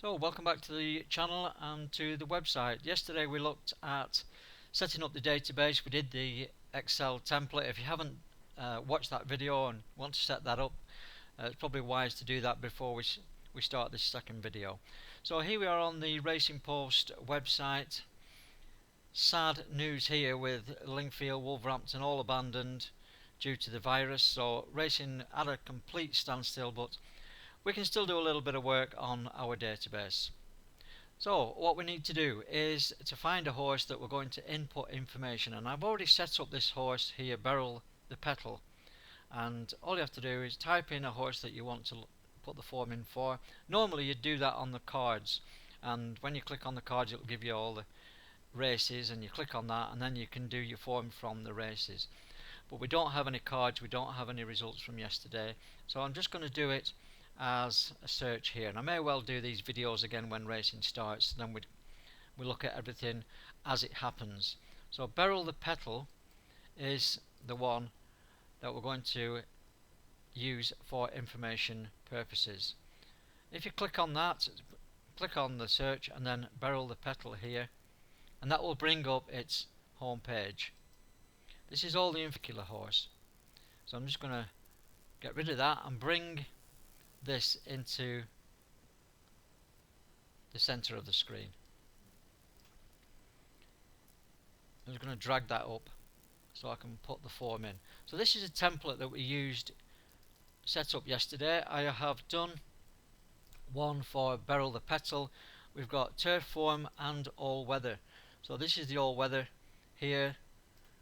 So welcome back to the channel and to the website. Yesterday we looked at setting up the database. We did the Excel template. If you haven't watched that video and want to set that up, it's probably wise to do that before we start this second video. So here we are on the Racing Post website. Sad news here with Lingfield, Wolverhampton all abandoned due to the virus. So racing at a complete standstill, but we can still do a little bit of work on our database. So what we need to do is to find a horse that we're going to input information, and I've already set up this horse here, Beryl the Petal, and all you have to do is type in a horse that you want to put the form in for. Normally you'd do that on the cards, and when you click on the cards it'll give you all the races, and you click on that and then you can do your form from the races. But we don't have any cards, we don't have any results from yesterday, so I'm just going to do it as a search here, and I may well do these videos again when racing starts. Then we look at everything as it happens. So Beryl the Petal is the one that we're going to use for information purposes. If you click on that, click on the search and then Beryl the Petal here, and that will bring up its home page. This is all the particular horse, so I'm just going to get rid of that and bring this into the center of the screen. I'm just going to drag that up so I can put the form in. So this is a template that we used, set up yesterday. I have done one for Beryl the Petal. We've got turf form and all weather. So this is the all weather here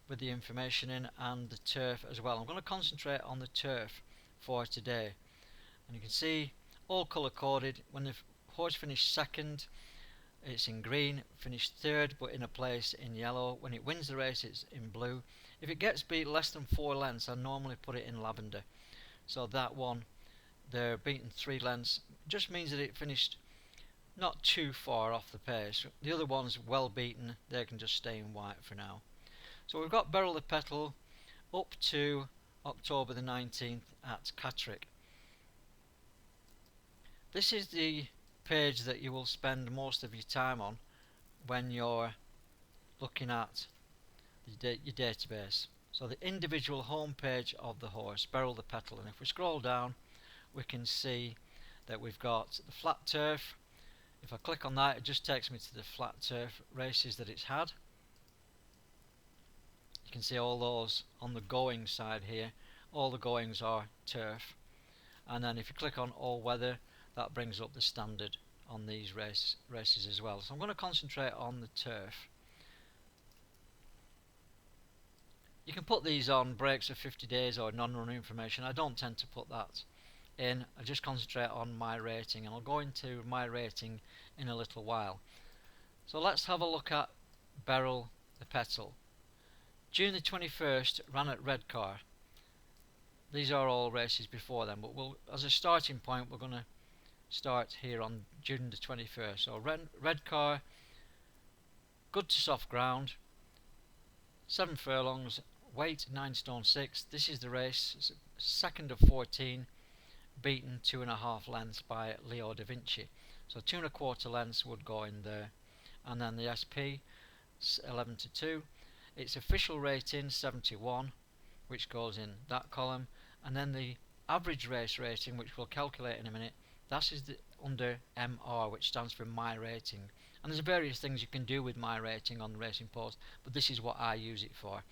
with the information in, and the turf as well. I'm going to concentrate on the turf for today. And you can see all colour coded. When the horse finished second, it's in green. Finished third, but in a place in yellow. When it wins the race, it's in blue. If it gets beat less than 4 lengths, I normally put it in lavender. So that one, they're beaten 3 lengths, just means that it finished not too far off the pace. The other one's well beaten, they can just stay in white for now. So we've got Beryl the Petal up to October the 19th at Catterick. This is the page that you will spend most of your time on when you're looking at your database. So the individual home page of the horse, Beryl the Petal, and if we scroll down we can see that we've got the flat turf. If I click on that, it just takes me to the flat turf races that it's had. You can see all those on the going side here. All the goings are turf, and then if you click on all weather, that brings up the standard on these races as well. So I'm going to concentrate on the turf. You can put these on breaks of 50 days or non-run information. I don't tend to put that in. I just concentrate on my rating, and I'll go into my rating in a little while. So let's have a look at Beryl the Petal. June the 21st ran at Redcar. These are all races before then, but as a starting point we're going to start here on June the 21st. So Redcar, good to soft ground, 7 furlongs, weight 9 stone 6. This is the race, it's second of 14, beaten 2.5 lengths by Leo Da Vinci. So 2 1/4 lengths would go in there, and then the SP 11 to 2. Its official rating 71, which goes in that column, and then the average race rating, which we'll calculate in a minute, that is under MR, which stands for my rating. And there's various things you can do with my rating on the Racing Post, but this is what I use it for.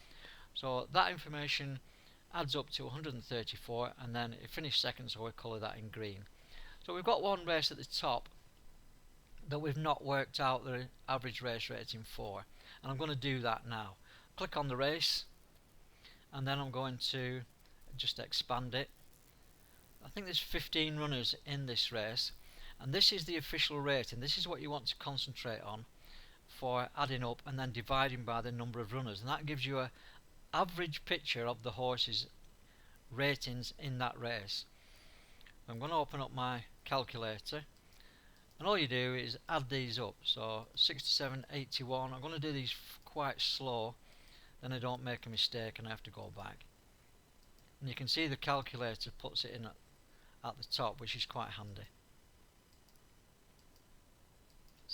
So that information adds up to 134, and then it finished second, so we colour that in green. So we've got one race at the top that we've not worked out the average race rating for, and I'm going to do that now. Click on the race, and then I'm going to just expand it. I think there's 15 runners in this race, and this is the official rating. This is what you want to concentrate on for adding up and then dividing by the number of runners, and that gives you an average picture of the horse's ratings in that race. I'm going to open up my calculator, and all you do is add these up. So 67, 81. I'm going to do these quite slow, then I don't make a mistake and I have to go back. And you can see the calculator puts it in at the top, which is quite handy.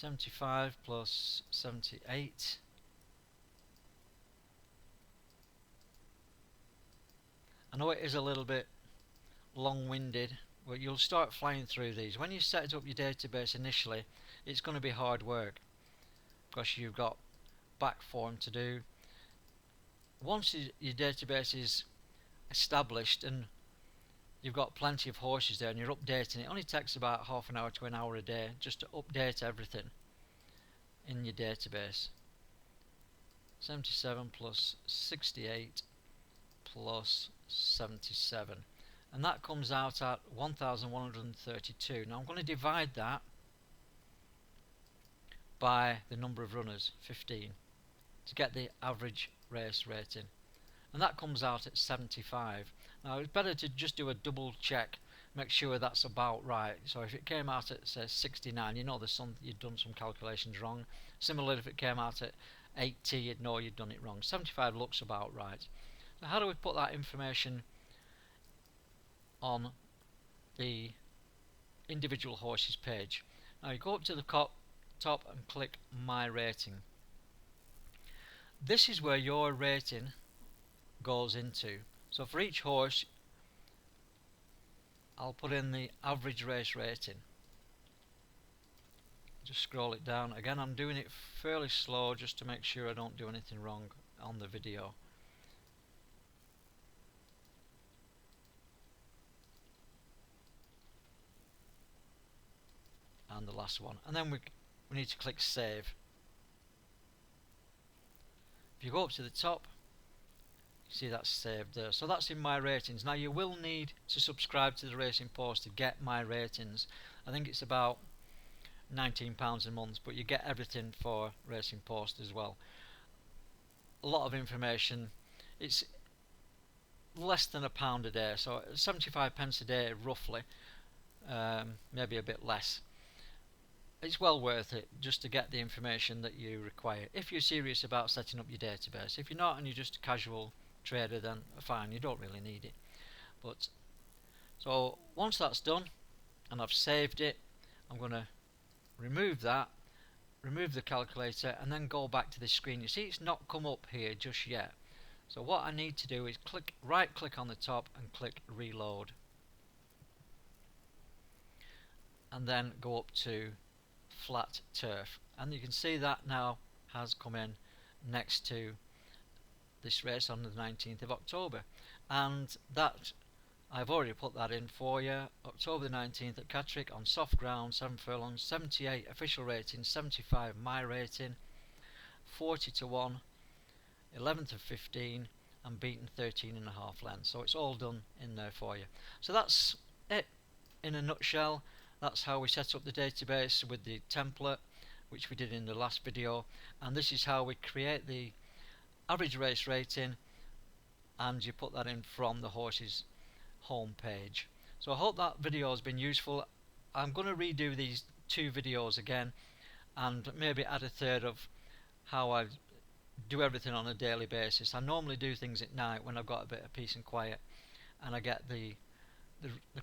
75 plus 78. I know it is a little bit long-winded, but you'll start flying through these. When you set up your database initially, it's going to be hard work because you've got backform to do. Once your database is established and you've got plenty of horses there and you're updating it, only takes about half an hour to an hour a day just to update everything in your database. 77 plus 68 plus 77, and that comes out at 1132. Now I'm going to divide that by the number of runners, 15, to get the average race rating, and that comes out at 75. Now it's better to just do a double check, make sure that's about right. So if it came out at say 69, you know you'd done some calculations wrong. Similarly, if it came out at 80, you'd know you'd done it wrong. 75 looks about right. So how do we put that information on the individual horses page? Now you go up to the top and click My Rating. This is where your rating goes into. So for each horse, I'll put in the average race rating. Just scroll it down. Again, I'm doing it fairly slow just to make sure I don't do anything wrong on the video. And the last one, and then we need to click Save. If you go up to the top, you see that's saved there. So that's in My Ratings. Now you will need to subscribe to the Racing Post to get My Ratings. I think it's about £19 a month, but you get everything for Racing Post as well. A lot of information. It's less than £1 a day, so 75 pence a day roughly, maybe a bit less. It's well worth it just to get the information that you require if you're serious about setting up your database. If you're not and you're just a casual trader, then fine, you don't really need it. But so once that's done and I've saved it, I'm going to remove that, remove the calculator, and then go back to this screen. You see it's not come up here just yet. So what I need to do is right click on the top and click Reload, and then go up to Flat Turf, and you can see that now has come in next to this race on the 19th of October, and that I've already put that in for you. October the 19th at Catterick on soft ground, 7 furlongs, 78 official rating, 75 my rating, 40 to 1, 11th of 15, and beaten 13.5 lengths. So it's all done in there for you. So that's it in a nutshell. That's how we set up the database with the template, which we did in the last video, and this is how we create the average race rating, and you put that in from the horse's home page. So I hope that video has been useful. I'm going to redo these 2 videos again and maybe add a third of how I do everything on a daily basis. I normally do things at night when I've got a bit of peace and quiet, and I get the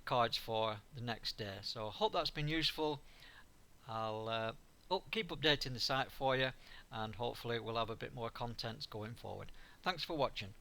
cards for the next day. So I hope that's been useful. I'll keep updating the site for you, and hopefully we'll have a bit more content going forward. Thanks for watching.